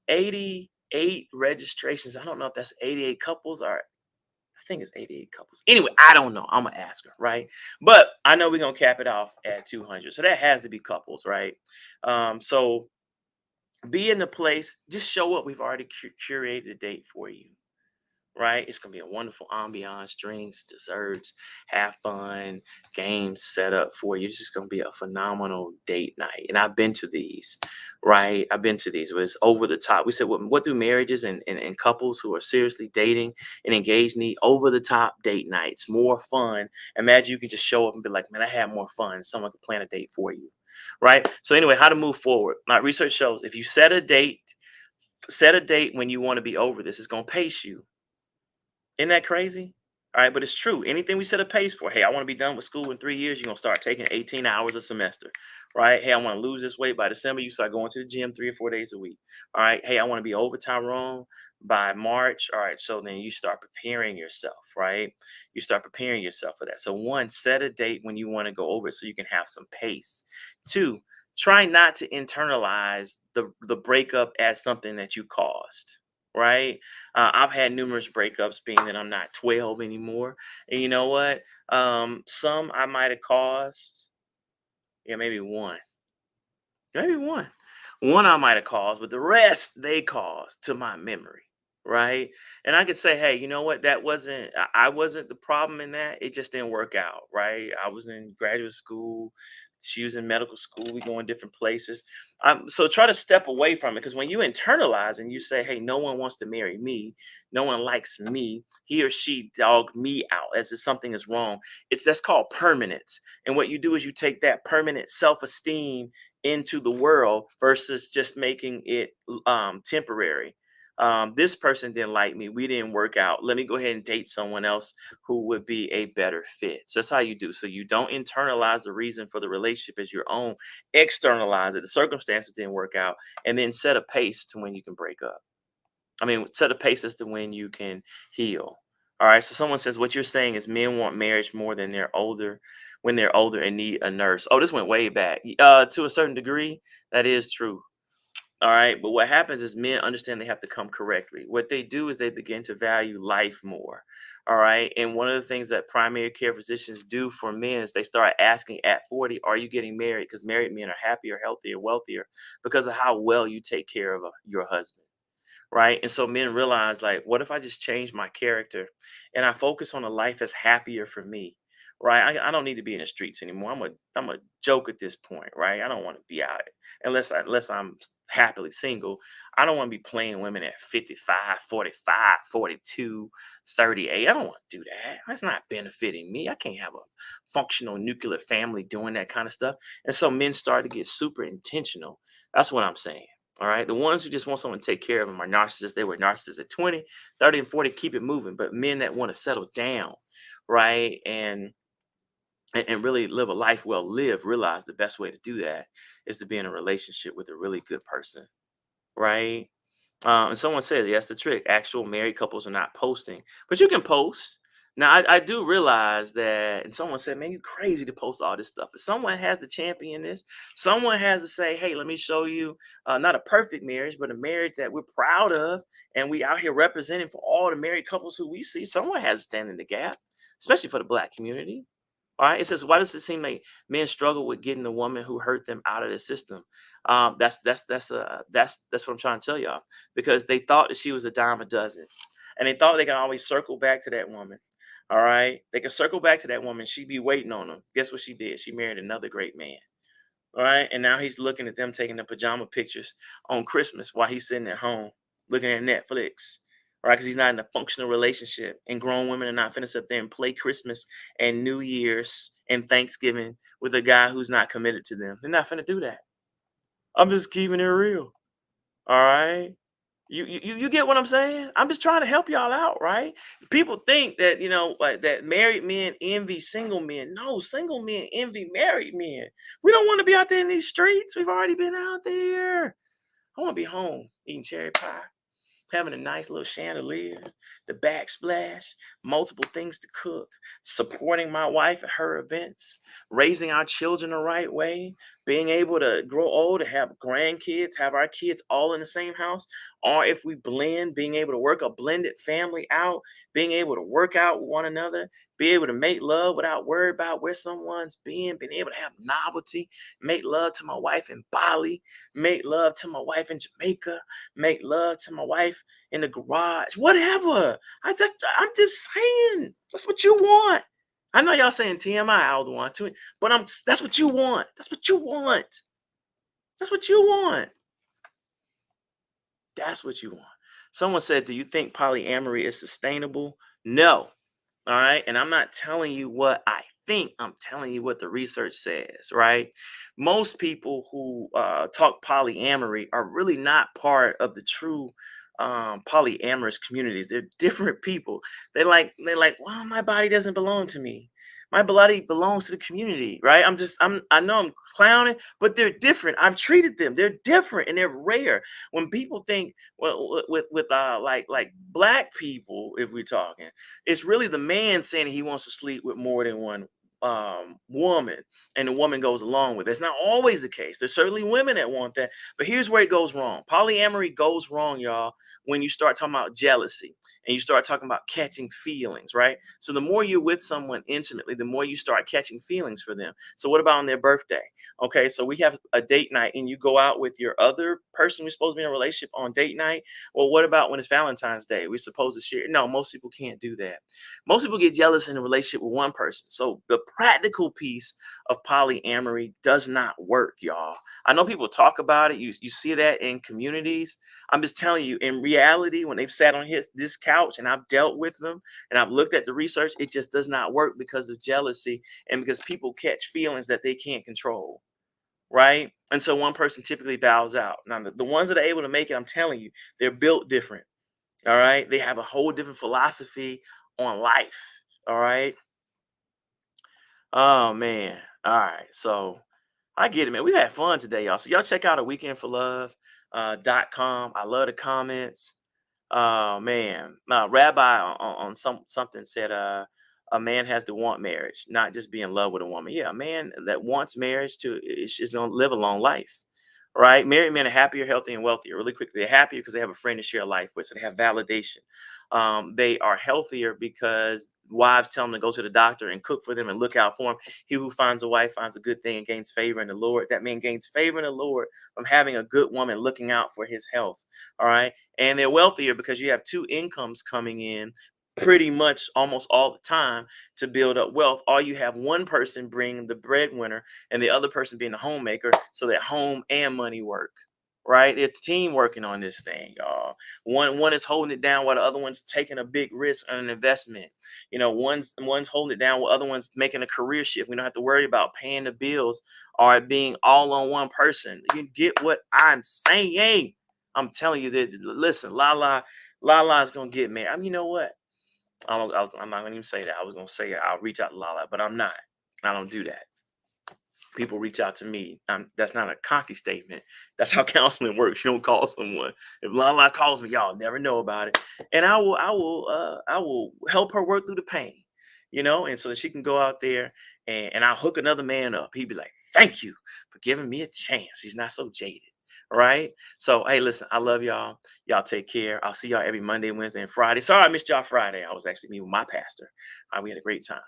88 registrations. I don't know if that's 88 couples or I think it's 88 couples. Anyway, I don't know. I'm gonna ask her, right? But I know we're gonna cap it off at 200. So that has to be couples, right? So be in the place, just show up. We've already curated a date for you, right? It's gonna be a wonderful ambiance, drinks, desserts, have fun, games set up for you. It's just gonna be a phenomenal date night. And I've been to these, right? I've been to these. It was over the top. We said, what do marriages and couples who are seriously dating and engaged need? Over the top date nights, more fun. Imagine you can just show up and be like, man, I had more fun. Someone could plan a date for you, right? So anyway, how to move forward. My research shows if you set a date when you want to be over this, it's gonna pace you. Isn't that crazy? All right, but it's true. Anything we set a pace for. Hey, I want to be done with school in 3 years. You're gonna start taking 18 hours a semester, right? Hey, I want to lose this weight by December. You start going to the gym 3 or 4 days a week. All right. Hey, I want to be over Tyrone by March. All right. So then you start preparing yourself, right? You start preparing yourself for that. So one, set a date when you want to go over it so you can have some pace. Two, try not to internalize the breakup as something that you caused. Right. I've had numerous breakups, being that I'm not 12 anymore. And you know what? Some I might have caused. Yeah, maybe one. Maybe one. One I might have caused, but the rest they caused to my memory. Right. And I could say, hey, you know what? That wasn't, I wasn't the problem in that. It just didn't work out. Right. I was in graduate school. She was in medical school. We go in different places. So try to step away from it, because when you internalize and you say, hey, no one wants to marry me, no one likes me, he or she dogged me out as if something is wrong. That's called permanence. And what you do is you take that permanent self-esteem into the world versus just making it temporary. This person didn't like me. We didn't work out. Let me go ahead and date someone else who would be a better fit. So that's how you do. So you don't internalize the reason for the relationship as your own. Externalize it. The circumstances didn't work out, and then set a pace to when you can break up. I mean, set a pace as to when you can heal. All right. So someone says what you're saying is men want marriage more than when they're older and need a nurse. Oh, this went way back. To a certain degree, that is true. All right. But what happens is men understand they have to come correctly. What they do is they begin to value life more. All right. And one of the things that primary care physicians do for men is they start asking at 40, are you getting married? Because married men are happier, healthier, wealthier because of how well you take care of your husband. Right. And so men realize, like, what if I just change my character and I focus on a life that's happier for me? Right. I don't need to be in the streets anymore. I'm a joke at this point. Right. I don't want to be out unless I'm happily single. I don't want to be playing women at 55, 45, 42, 38. I don't want to do that. That's not benefiting me. I can't have a functional nuclear family doing that kind of stuff. And so men start to get super intentional. That's what I'm saying. All right. The ones who just want someone to take care of them are narcissists. They were narcissists at 20, 30, and 40. Keep it moving. But men that want to settle down, right, and really live a life well lived, realize the best way to do that is to be in a relationship with a really good person, right? And someone says, yes, the trick. Actual married couples are not posting, but you can post. Now, I do realize that, and someone said, man, you crazy to post all this stuff. But someone has to champion this. Someone has to say, hey, let me show you not a perfect marriage, but a marriage that we're proud of. And we out here representing for all the married couples who we see. Someone has to stand in the gap, especially for the Black community. All right. It says, why does it seem like men struggle with getting the woman who hurt them out of the system? That's what I'm trying to tell y'all, because they thought that she was a dime a dozen, and they thought they could always circle back to that woman. All right, they could circle back to that woman. She'd be waiting on them. Guess what she did? She married another great man. All right, and now he's looking at them taking the pajama pictures on Christmas while he's sitting at home looking at Netflix. Right, because he's not in a functional relationship, and grown women are not finna sit there and play Christmas and New Year's and Thanksgiving with a guy who's not committed to them. They're not finna do that. I'm just keeping it real. All right. You get what I'm saying? I'm just trying to help y'all out, right? People think that, like that married men envy single men. No, single men envy married men. We don't want to be out there in these streets. We've already been out there. I want to be home eating cherry pie, having a nice little chandelier, the backsplash, multiple things to cook, supporting my wife at her events, raising our children the right way, being able to grow old, to have grandkids, have our kids all in the same house, or if we blend, being able to work a blended family out, being able to work out with one another, be able to make love without worry about where someone's being able to have novelty, make love to my wife in Bali, make love to my wife in Jamaica, make love to my wife in the garage, whatever. I'm just saying, that's what you want. I know y'all saying TMI, I would want to, but that's what you want. That's what you want. That's what you want. That's what you want. Someone said, do you think polyamory is sustainable? No. All right. And I'm not telling you what I think, I'm telling you what the research says, right? Most people who talk polyamory are really not part of the true polyamorous communities. They're different people. They're like, well, my body doesn't belong to me. My body belongs to the community, right? I know I'm clowning, but they're different. I've treated them. They're different and they're rare. When people think, well, with like Black people, if we're talking, it's really the man saying he wants to sleep with more than one woman, and the woman goes along with it. It's not always the case. There's certainly women that want that, but here's where it goes wrong. Polyamory goes wrong, y'all, when you start talking about jealousy and you start talking about catching feelings, right? So the more you're with someone intimately, the more you start catching feelings for them. So what about on their birthday? Okay, so we have a date night and you go out with your other person who's supposed to be in a relationship on date night. Well, what about when it's Valentine's Day? We're supposed to share. No, most people can't do that. Most people get jealous in a relationship with one person. So the practical piece of polyamory does not work, y'all. I know people talk about it. You see that in communities. I'm just telling you, in reality, when they've sat on this couch and I've dealt with them and I've looked at the research, it just does not work because of jealousy and because people catch feelings that they can't control. Right. And so one person typically bows out. Now, the ones that are able to make it, I'm telling you, they're built different. All right. They have a whole different philosophy on life. All right. Oh, man. All right. So I get it, man. We had fun today, y'all. So y'all check out a weekend for love.com. I love the comments. Oh man, Rabbi on something said, a man has to want marriage, not just be in love with a woman. Yeah, a man that wants marriage is going to live a long life, right? Married men are happier, healthier, and wealthier. Really quickly, they're happier because they have a friend to share life with, so they have validation. They are healthier because wives tell them to go to the doctor and cook for them and look out for them. He who finds a wife finds a good thing and gains favor in the Lord. That man gains favor in the Lord from having a good woman looking out for his health. All right. And they're wealthier because you have two incomes coming in pretty much almost all the time to build up wealth. Or you have one person bringing the breadwinner and the other person being the homemaker, so that home and money work. Right? It's team working on this thing, y'all. One is holding it down while the other one's taking a big risk on an investment. One's holding it down while the other one's making a career shift. We don't have to worry about paying the bills or it being all on one person. You get what I'm saying? I'm telling you that. Listen, Lala is gonna get married. I mean, you know what? I'm not gonna even say that. I was gonna say I'll reach out to Lala, but I'm not. I don't do that. People reach out to me. That's not a cocky statement. That's how counseling works. You don't call someone. If Lala calls me, y'all never know about it, and I will help her work through the pain. and so that she can go out there and I'll hook another man up. He'd be like, thank you for giving me a chance. He's not so jaded. All right. So, hey, listen, I love y'all. Y'all take care. I'll see y'all every Monday, Wednesday, and Friday. Sorry I missed y'all Friday. I was actually meeting with my pastor. We had a great time.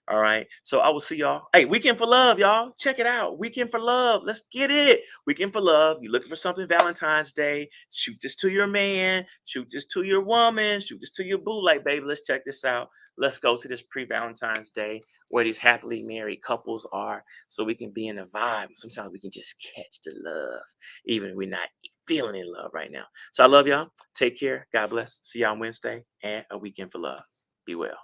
All right. So I will see y'all. Hey, Weekend for Love, y'all. Check it out. Weekend for Love. Let's get it. Weekend for Love. You looking for something Valentine's Day? Shoot this to your man. Shoot this to your woman. Shoot this to your boo. Like, baby, let's check this out. Let's go to this pre-Valentine's Day where these happily married couples are, so we can be in a vibe. Sometimes we can just catch the love, even if we're not feeling in love right now. So I love y'all. Take care. God bless. See y'all on Wednesday and a Weekend for Love. Be well.